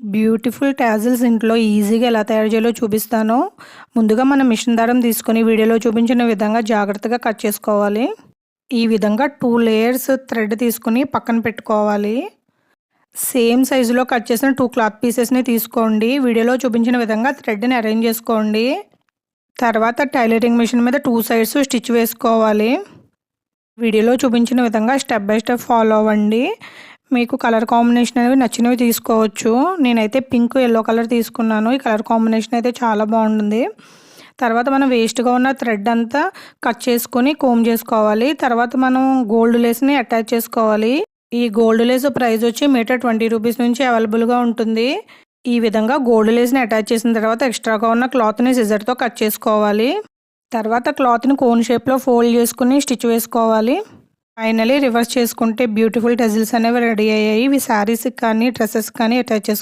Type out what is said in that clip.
Beautiful tassels ఇంట్లో ఈజీగా ఎలా తయారు చేయాలో చూపిస్తాను. ముందుగా మనం మిషన్ దారం తీసుకొని వీడియోలో చూపించిన విధంగా జాగ్రత్తగా కట్ చేసుకోవాలి. ఈ విధంగా 2 లేయర్స్ థ్రెడ్ తీసుకొని పక్కన పెట్టుకోవాలి. సేమ్ సైజులో కట్ చేసిన 2 క్లాత్ పీసెస్ని తీసుకోండి. వీడియోలో చూపించిన విధంగా థ్రెడ్ని అరేంజ్ చేసుకోండి. తర్వాత టైలరింగ్ మిషన్ మీద 2 సైడ్స్ స్టిచ్ వేసుకోవాలి. వీడియోలో చూపించిన విధంగా స్టెప్ బై స్టెప్ ఫాలో అవ్వండి. మీకు కలర్ కాంబినేషన్ అనేవి నచ్చినవి తీసుకోవచ్చు. నేనైతే పింక్ ఎల్లో కలర్ తీసుకున్నాను. ఈ కలర్ కాంబినేషన్ అయితే చాలా బాగుంటుంది. తర్వాత మనం వేస్ట్గా ఉన్న థ్రెడ్ అంతా కట్ చేసుకొని కోమ్ చేసుకోవాలి. తర్వాత మనం గోల్డ్ లేస్ని అటాచ్ చేసుకోవాలి. ఈ గోల్డ్ లేస్ ప్రైస్ వచ్చి మీటర్ 20 రూపీస్ నుంచి అవైలబుల్గా ఉంటుంది. ఈ విధంగా గోల్డ్ లేస్ని అటాచ్ చేసిన తర్వాత ఎక్స్ట్రాగా ఉన్న క్లాత్ని సిజర్తో కట్ చేసుకోవాలి. తర్వాత క్లాత్ని కోన్ షేప్లో ఫోల్డ్ చేసుకుని స్టిచ్ వేసుకోవాలి. ఫైనలీ రివర్స్ చేసుకుంటే బ్యూటిఫుల్ టజిల్స్ అనేవి రెడీ అయ్యాయి. ఇవి శారీస్కి కానీ డ్రెస్సెస్ కానీ అటాచ్ చేసుకోవాలి.